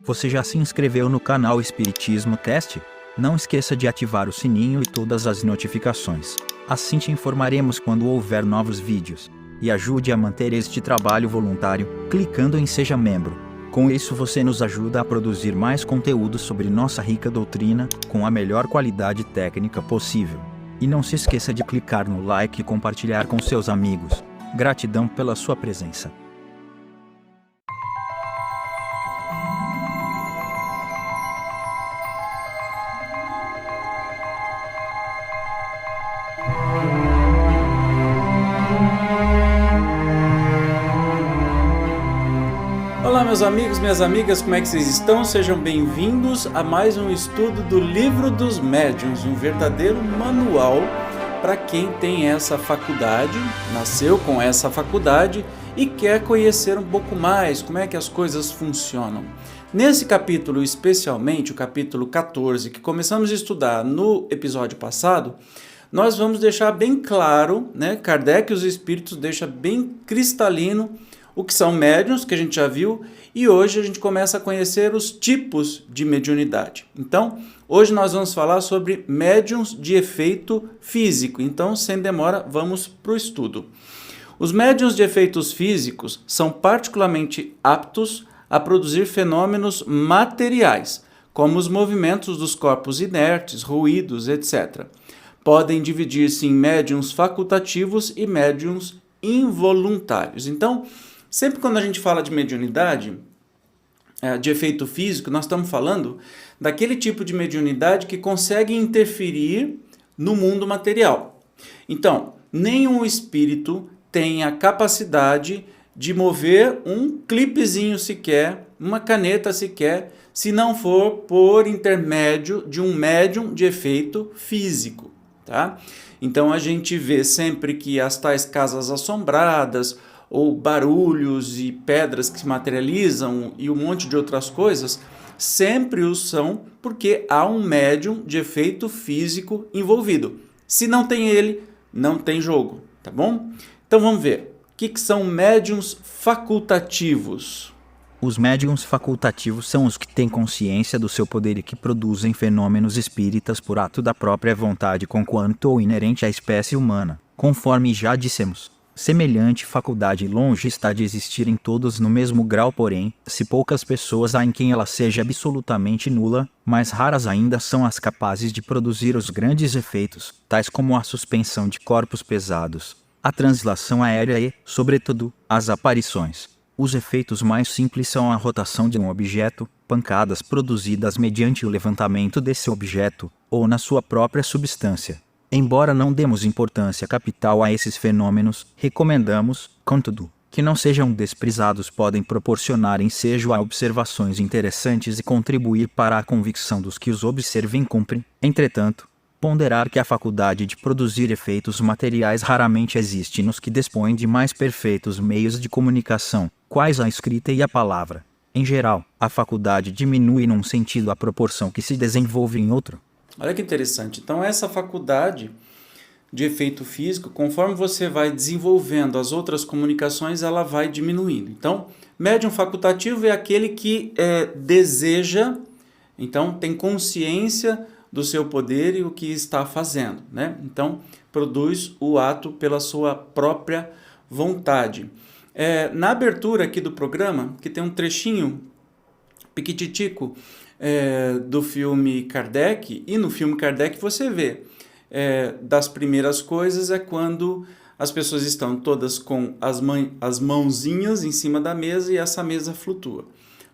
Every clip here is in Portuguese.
Você já se inscreveu no canal Espiritismo Cast? Não esqueça de ativar o sininho e todas as notificações. Assim te informaremos quando houver novos vídeos. E ajude a manter este trabalho voluntário, clicando em Seja Membro. Com isso você nos ajuda a produzir mais conteúdo sobre nossa rica doutrina, com a melhor qualidade técnica possível. E não se esqueça de clicar no like e compartilhar com seus amigos. Gratidão pela sua presença. Olá meus amigos, minhas amigas, como é que vocês estão? Sejam bem-vindos a mais um estudo do Livro dos Médiuns, um verdadeiro manual para quem tem essa faculdade, nasceu com essa faculdade e quer conhecer um pouco mais como é que as coisas funcionam. Nesse capítulo especialmente, o capítulo 14, que começamos a estudar no episódio passado, nós vamos deixar bem claro, Kardec e os Espíritos deixam bem cristalino o que são médiuns, que a gente já viu, e hoje a gente começa a conhecer os tipos de mediunidade. Então, hoje nós vamos falar sobre médiuns de efeito físico. Então, sem demora, vamos para o estudo. Os médiuns de efeitos físicos são particularmente aptos a produzir fenômenos materiais, como os movimentos dos corpos inertes, ruídos, etc. Podem dividir-se em médiuns facultativos e médiuns involuntários. Então, sempre quando a gente fala de mediunidade, de efeito físico, nós estamos falando daquele tipo de mediunidade que consegue interferir no mundo material. Então, nenhum espírito tem a capacidade de mover um clipezinho sequer, uma caneta sequer, se não for por intermédio de um médium de efeito físico, tá? Então, a gente vê sempre que as tais casas assombradas, ou barulhos e pedras que se materializam e um monte de outras coisas, sempre o são porque há um médium de efeito físico envolvido. Se não tem ele, não tem jogo, tá bom? Então vamos ver. O que são médiuns facultativos? Os médiuns facultativos são os que têm consciência do seu poder e que produzem fenômenos espíritas por ato da própria vontade conquanto ou inerente à espécie humana, conforme já dissemos. Semelhante faculdade longe está de existir em todos no mesmo grau, porém, se poucas pessoas há em quem ela seja absolutamente nula, mais raras ainda são as capazes de produzir os grandes efeitos, tais como a suspensão de corpos pesados, a translação aérea e, sobretudo, as aparições. Os efeitos mais simples são a rotação de um objeto, pancadas produzidas mediante o levantamento desse objeto, ou na sua própria substância. Embora não demos importância capital a esses fenômenos, recomendamos, contudo, que não sejam desprezados, podem proporcionar ensejo a observações interessantes e contribuir para a convicção dos que os observem. Cumpre, entretanto, ponderar que a faculdade de produzir efeitos materiais raramente existe nos que dispõem de mais perfeitos meios de comunicação, quais a escrita e a palavra. Em geral, a faculdade diminui num sentido à proporção que se desenvolve em outro. Olha que interessante. Então, essa faculdade de efeito físico, conforme você vai desenvolvendo as outras comunicações, ela vai diminuindo. Então, médium facultativo é aquele que deseja, então tem consciência do seu poder e o que está fazendo, né? Então, produz o ato pela sua própria vontade. Na abertura aqui do programa, que tem um trechinho piquititico, do filme Kardec, e no filme Kardec você vê das primeiras coisas é quando as pessoas estão todas com as mãozinhas em cima da mesa e essa mesa flutua.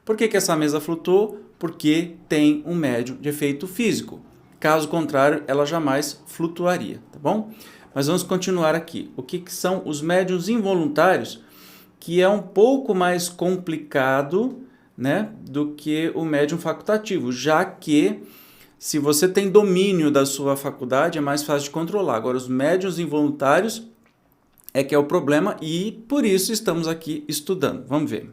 Por que essa mesa flutuou? Porque tem um médium de efeito físico. Caso contrário, ela jamais flutuaria, tá bom? Mas vamos continuar aqui. O que são os médiuns involuntários? Que é um pouco mais complicado, do que o médium facultativo, já que se você tem domínio da sua faculdade é mais fácil de controlar. Agora, os médiuns involuntários é que é o problema e por isso estamos aqui estudando. Vamos ver.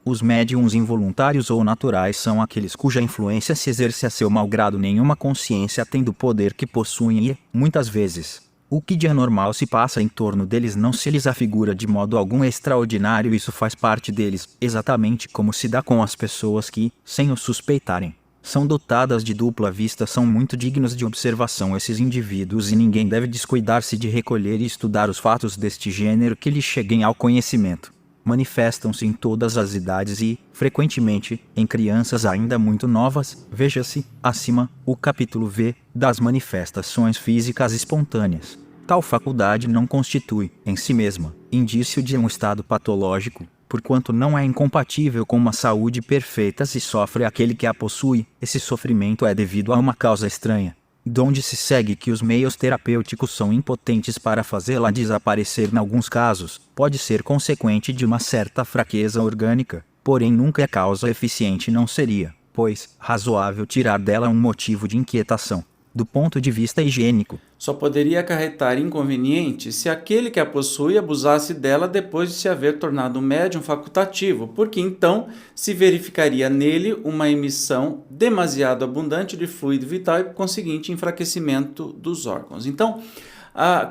Os médiuns involuntários ou naturais são aqueles cuja influência se exerce a seu malgrado, nenhuma consciência tem do poder que possuem e, muitas vezes, O que de anormal se passa em torno deles não se lhes afigura de modo algum extraordinário, isso faz parte deles, exatamente como se dá com as pessoas que, sem o suspeitarem, são dotadas de dupla vista. São muito dignos de observação esses indivíduos, e ninguém deve descuidar-se de recolher e estudar os fatos deste gênero que lhes cheguem ao conhecimento. Manifestam-se em todas as idades e, frequentemente, em crianças ainda muito novas. Veja-se, acima, o capítulo V, das manifestações físicas espontâneas. Tal faculdade não constitui, em si mesma, indício de um estado patológico, porquanto não é incompatível com uma saúde perfeita. Se sofre aquele que a possui, esse sofrimento é devido a uma causa estranha, donde se segue que os meios terapêuticos são impotentes para fazê-la desaparecer. Em alguns casos, pode ser consequente de uma certa fraqueza orgânica, porém nunca é causa eficiente. Não seria, pois, razoável tirar dela um motivo de inquietação. Do ponto de vista higiênico, só poderia acarretar inconveniente se aquele que a possui abusasse dela depois de se haver tornado médium facultativo, porque então se verificaria nele uma emissão demasiado abundante de fluido vital e, por conseguinte, enfraquecimento dos órgãos. Então,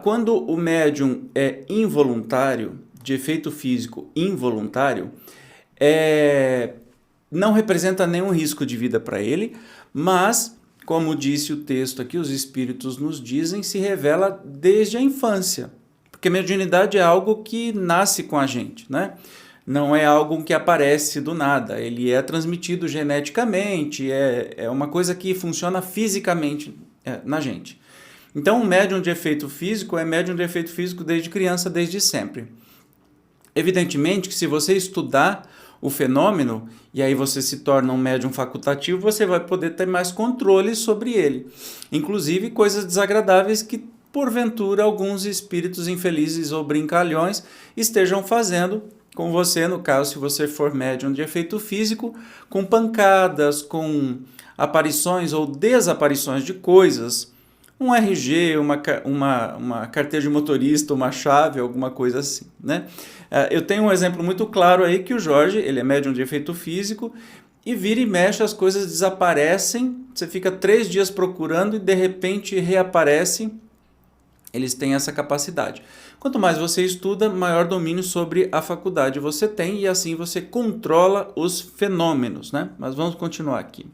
quando o médium é involuntário, de efeito físico involuntário, não representa nenhum risco de vida para ele, mas, como disse o texto aqui, os espíritos nos dizem, se revela desde a infância. Porque mediunidade é algo que nasce com a gente, né? Não é algo que aparece do nada. Ele é transmitido geneticamente, é uma coisa que funciona fisicamente na gente. Então, um médium de efeito físico é médium de efeito físico desde criança, desde sempre. Evidentemente que se você estudar o fenômeno, e aí você se torna um médium facultativo, você vai poder ter mais controle sobre ele. Inclusive coisas desagradáveis que, porventura, alguns espíritos infelizes ou brincalhões estejam fazendo com você, no caso, se você for médium de efeito físico, com pancadas, com aparições ou desaparições de coisas, um RG, uma carteira de motorista, uma chave, alguma coisa assim, né? Eu tenho um exemplo muito claro aí que o Jorge, ele é médium de efeito físico, e vira e mexe, as coisas desaparecem, você fica 3 dias procurando e de repente reaparece. Eles têm essa capacidade. Quanto mais você estuda, maior domínio sobre a faculdade você tem, e assim você controla os fenômenos, né? Mas vamos continuar aqui.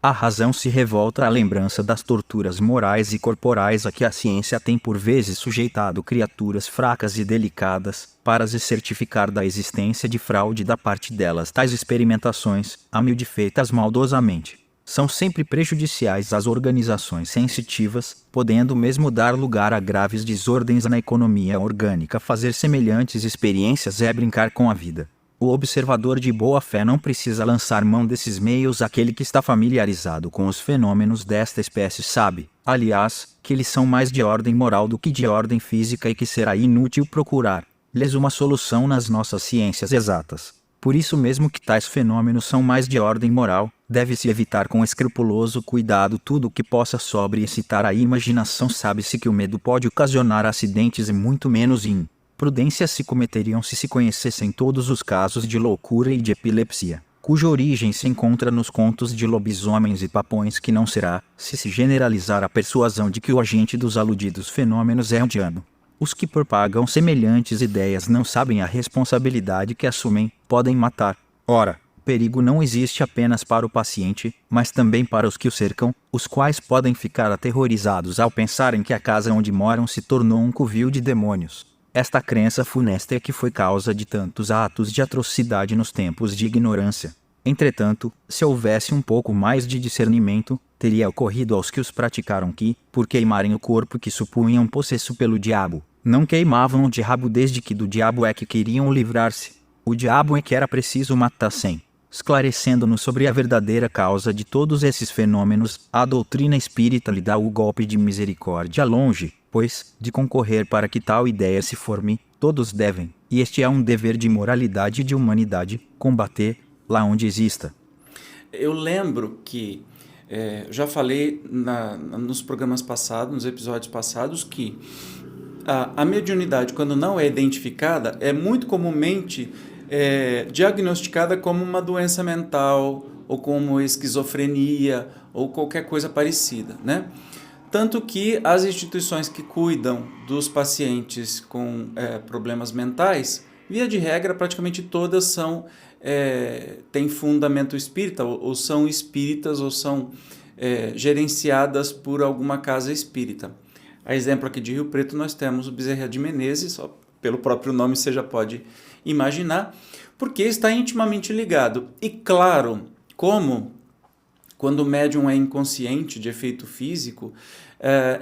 A razão se revolta à lembrança das torturas morais e corporais a que a ciência tem por vezes sujeitado criaturas fracas e delicadas, para se certificar da existência de fraude da parte delas. Tais experimentações, a miúde feitas maldosamente, são sempre prejudiciais às organizações sensitivas, podendo mesmo dar lugar a graves desordens na economia orgânica. Fazer semelhantes experiências é brincar com a vida. O observador de boa fé não precisa lançar mão desses meios. Aquele que está familiarizado com os fenômenos desta espécie sabe, aliás, que eles são mais de ordem moral do que de ordem física e que será inútil procurar-lhes uma solução nas nossas ciências exatas. Por isso mesmo que tais fenômenos são mais de ordem moral, deve-se evitar com escrupuloso cuidado tudo o que possa sobre-excitar a imaginação. Sabe-se que o medo pode ocasionar acidentes e muito menos imprudências se cometeriam se conhecessem todos os casos de loucura e de epilepsia, cuja origem se encontra nos contos de lobisomens e papões, que não será, se generalizar a persuasão de que o agente dos aludidos fenômenos é indiano. Os que propagam semelhantes ideias não sabem a responsabilidade que assumem, podem matar. Ora, o perigo não existe apenas para o paciente, mas também para os que o cercam, os quais podem ficar aterrorizados ao pensarem que a casa onde moram se tornou um covil de demônios. Esta crença funesta é que foi causa de tantos atos de atrocidade nos tempos de ignorância. Entretanto, se houvesse um pouco mais de discernimento, teria ocorrido aos que os praticaram que, por queimarem o corpo que supunham possesso pelo diabo, não queimavam o diabo, desde que do diabo é que queriam livrar-se. O diabo é que era preciso matassem. Esclarecendo-nos sobre a verdadeira causa de todos esses fenômenos, a doutrina espírita lhe dá o golpe de misericórdia longe, pois, de concorrer para que tal ideia se forme, todos devem, e este é um dever de moralidade e de humanidade, combater lá onde exista. Eu lembro que, já falei nos programas passados, nos episódios passados, que a mediunidade, quando não é identificada, é muito comumente diagnosticada como uma doença mental, ou como esquizofrenia, ou qualquer coisa parecida, né? Tanto que as instituições que cuidam dos pacientes com problemas mentais, via de regra, praticamente todas têm fundamento espírita, ou são espíritas, ou são gerenciadas por alguma casa espírita. A exemplo aqui de Rio Preto, nós temos o Bezerra de Menezes, só pelo próprio nome você já pode imaginar, porque está intimamente ligado. E claro, quando o médium é inconsciente de efeito físico,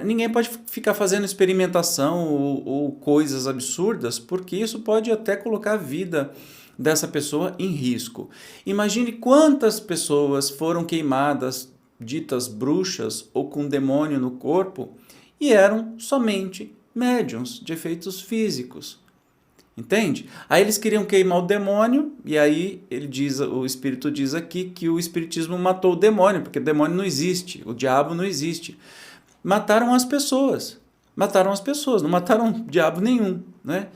ninguém pode ficar fazendo experimentação ou coisas absurdas, porque isso pode até colocar a vida dessa pessoa em risco. Imagine quantas pessoas foram queimadas, ditas bruxas ou com demônio no corpo, e eram somente médiuns de efeitos físicos. Entende? Aí eles queriam queimar o demônio, e aí o Espírito diz aqui que o Espiritismo matou o demônio, porque o demônio não existe, o diabo não existe. Mataram as pessoas, não mataram diabo nenhum, né?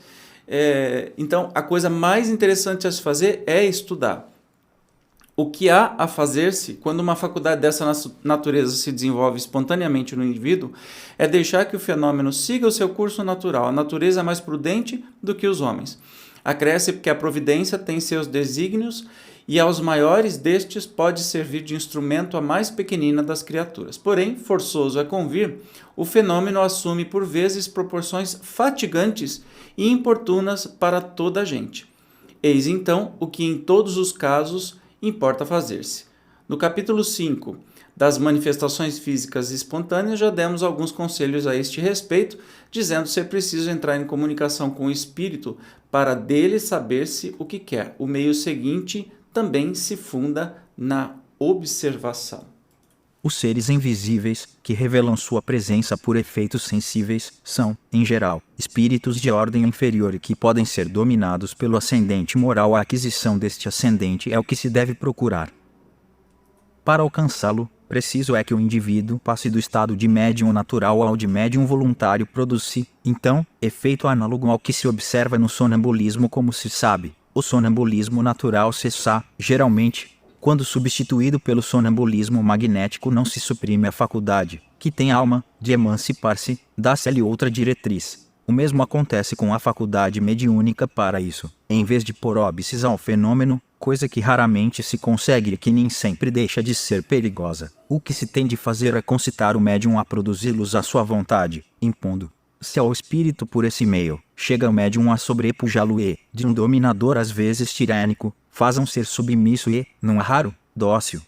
Então, a coisa mais interessante a se fazer é estudar. O que há a fazer-se quando uma faculdade dessa natureza se desenvolve espontaneamente no indivíduo é deixar que o fenômeno siga o seu curso natural. A natureza é mais prudente do que os homens. Acresce porque a providência tem seus desígnios e aos maiores destes pode servir de instrumento à mais pequenina das criaturas. Porém, forçoso é convir, o fenômeno assume por vezes proporções fatigantes e importunas para toda a gente. Eis então o que em todos os casos importa fazer-se. No capítulo 5 das manifestações físicas espontâneas, já demos alguns conselhos a este respeito, dizendo ser preciso entrar em comunicação com o espírito para dele saber-se o que quer. O meio seguinte também se funda na observação. Os seres invisíveis, que revelam sua presença por efeitos sensíveis, são, em geral, espíritos de ordem inferior e que podem ser dominados pelo ascendente moral. A aquisição deste ascendente é o que se deve procurar. Para alcançá-lo, preciso é que o indivíduo passe do estado de médium natural ao de médium voluntário. Produz-se, então, efeito análogo ao que se observa no sonambulismo. Como se sabe, o sonambulismo natural cessa, geralmente, quando substituído pelo sonambulismo magnético. Não se suprime a faculdade, que tem alma, de emancipar-se, dá-se-lhe outra diretriz. O mesmo acontece com a faculdade mediúnica. Para isso, em vez de pôr óbices ao fenômeno, coisa que raramente se consegue e que nem sempre deixa de ser perigosa, o que se tem de fazer é concitar o médium a produzi-los à sua vontade, impondo-se ao espírito por esse meio. Chega o médium a sobrepujá-lo e, de um dominador às vezes tirânico, faz um ser submisso e, não é raro, dócil.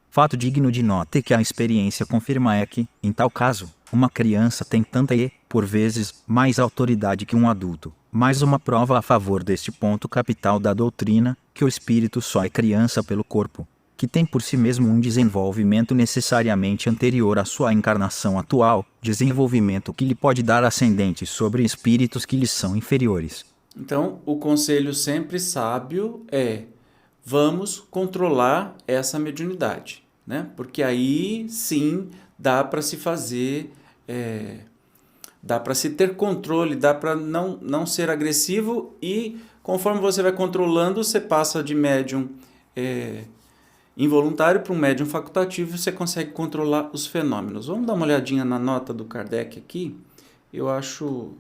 Fato digno de nota e que a experiência confirma é que, em tal caso, uma criança tem tanta e, por vezes, mais autoridade que um adulto. Mais uma prova a favor deste ponto capital da doutrina, que o espírito só é criança pelo corpo, que tem por si mesmo um desenvolvimento necessariamente anterior à sua encarnação atual, desenvolvimento que lhe pode dar ascendente sobre espíritos que lhe são inferiores. Então, o conselho sempre sábio é: vamos controlar essa mediunidade, né? Porque aí sim dá para se fazer, dá para se ter controle, dá para não ser agressivo, e conforme você vai controlando, você passa de médium involuntário para um médium facultativo, você consegue controlar os fenômenos. Vamos dar uma olhadinha na nota do Kardec aqui, eu acho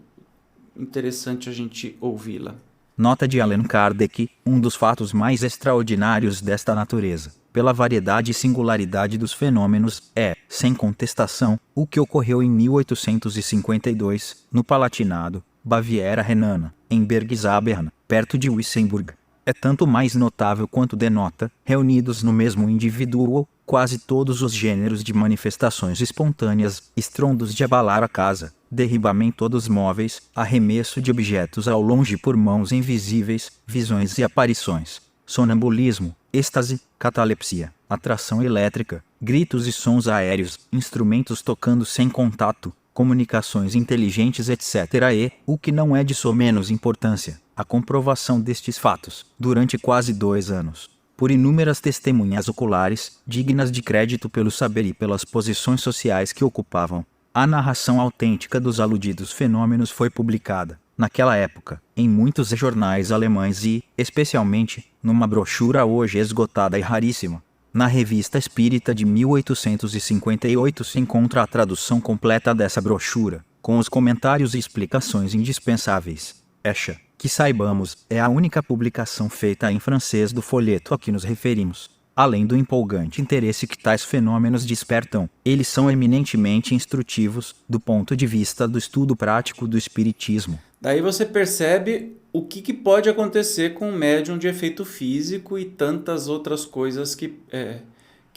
interessante a gente ouvi-la. Nota de Allan Kardec: um dos fatos mais extraordinários desta natureza, pela variedade e singularidade dos fenômenos, é, sem contestação, o que ocorreu em 1852, no Palatinado, Baviera Renana, em Bergsaberna, perto de Wissemburg. É tanto mais notável quanto denota, reunidos no mesmo indivíduo, quase todos os gêneros de manifestações espontâneas, estrondos de abalar a casa, derribamento dos móveis, arremesso de objetos ao longe por mãos invisíveis, visões e aparições, sonambulismo, êxtase, catalepsia, atração elétrica, gritos e sons aéreos, instrumentos tocando sem contato, comunicações inteligentes, etc. E, o que não é de somenos importância, a comprovação destes fatos, durante quase 2 anos, por inúmeras testemunhas oculares, dignas de crédito pelo saber e pelas posições sociais que ocupavam. A narração autêntica dos aludidos fenômenos foi publicada, naquela época, em muitos jornais alemães e, especialmente, numa brochura hoje esgotada e raríssima, Na Revista Espírita de 1858 se encontra a tradução completa dessa brochura, com os comentários e explicações indispensáveis. Esta, que saibamos, é a única publicação feita em francês do folheto a que nos referimos. Além do empolgante interesse que tais fenômenos despertam, eles são eminentemente instrutivos, do ponto de vista do estudo prático do espiritismo. Daí você percebe o que pode acontecer com um médium de efeito físico e tantas outras coisas que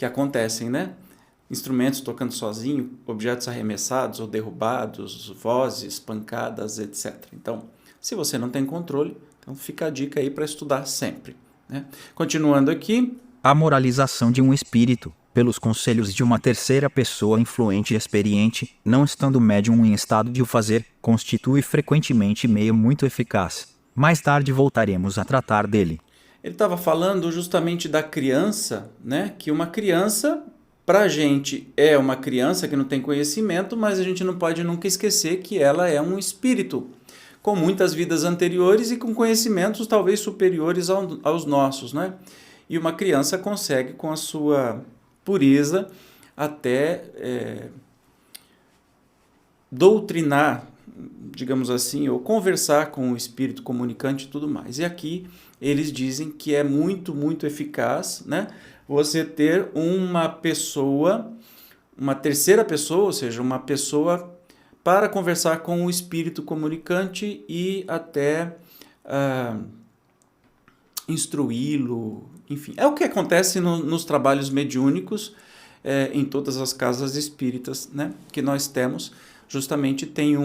acontecem, né? Instrumentos tocando sozinho, objetos arremessados ou derrubados, vozes, pancadas, etc. Então, se você não tem controle, então fica a dica aí para estudar sempre, né? Continuando aqui. A moralização de um espírito, pelos conselhos de uma terceira pessoa influente e experiente, não estando o médium em estado de o fazer, constitui frequentemente meio muito eficaz. Mais tarde voltaremos a tratar dele. Ele estava falando justamente da criança, né? Que uma criança, para a gente, é uma criança que não tem conhecimento, mas a gente não pode nunca esquecer que ela é um espírito, com muitas vidas anteriores e com conhecimentos talvez superiores aos nossos, né? E uma criança consegue, com a sua pureza, até doutrinar, digamos assim, ou conversar com o espírito comunicante e tudo mais. E aqui eles dizem que é muito, muito eficaz, né? Você ter uma pessoa, uma terceira pessoa, ou seja, uma pessoa para conversar com o espírito comunicante e até instruí-lo, enfim. É o que acontece nos trabalhos mediúnicos, em todas as casas espíritas, né, que nós temos. Justamente tem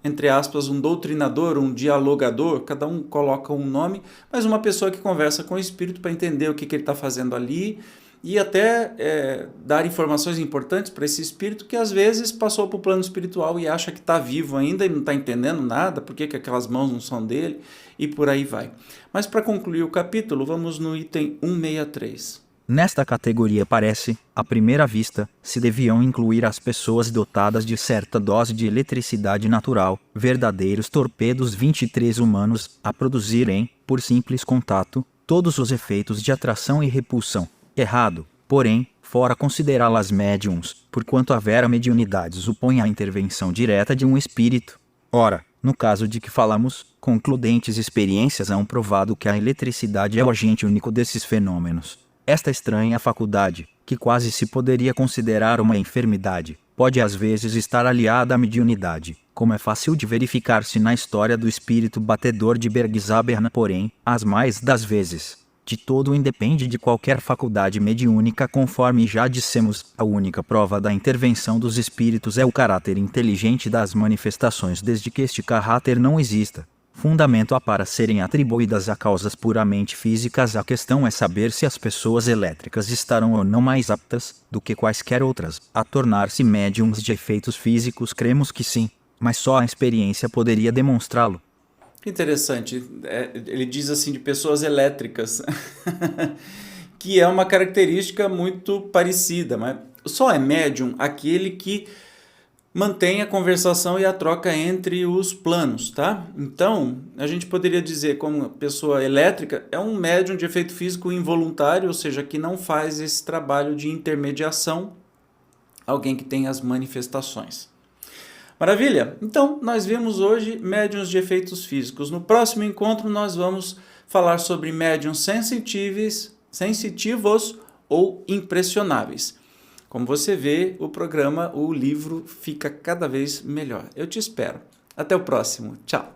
entre aspas, um doutrinador, um dialogador, cada um coloca um nome, mas uma pessoa que conversa com o espírito para entender o que ele está fazendo ali e até dar informações importantes para esse espírito que às vezes passou para o plano espiritual e acha que está vivo ainda e não está entendendo nada, por que aquelas mãos não são dele e por aí vai. Mas para concluir o capítulo, vamos no item 163. Nesta categoria parece, à primeira vista, se deviam incluir as pessoas dotadas de certa dose de eletricidade natural, verdadeiros torpedos 23 humanos, a produzirem, por simples contato, todos os efeitos de atração e repulsão. Errado, porém, fora considerá-las médiums, porquanto a vera mediunidade supõe a intervenção direta de um espírito. Ora, no caso de que falamos, concludentes experiências hão provado que a eletricidade é o agente único desses fenômenos. Esta estranha faculdade, que quase se poderia considerar uma enfermidade, pode às vezes estar aliada à mediunidade, como é fácil de verificar-se na história do espírito batedor de Bergsaberna, porém, as mais das vezes, de todo independe de qualquer faculdade mediúnica, conforme já dissemos. A única prova da intervenção dos espíritos é o caráter inteligente das manifestações, desde que este caráter não exista fundamento há para serem atribuídas a causas puramente físicas. A questão é saber se as pessoas elétricas estarão ou não mais aptas, do que quaisquer outras, a tornar-se médiums de efeitos físicos. Cremos que sim, mas só a experiência poderia demonstrá-lo. Interessante, ele diz assim de pessoas elétricas, que é uma característica muito parecida, mas só é médium aquele que mantém a conversação e a troca entre os planos, tá? Então, a gente poderia dizer como pessoa elétrica é um médium de efeito físico involuntário, ou seja, que não faz esse trabalho de intermediação, alguém que tem as manifestações. Maravilha? Então, nós vimos hoje médiuns de efeitos físicos. No próximo encontro, nós vamos falar sobre médiuns sensitivos ou impressionáveis. Como você vê, o livro fica cada vez melhor. Eu te espero. Até o próximo. Tchau.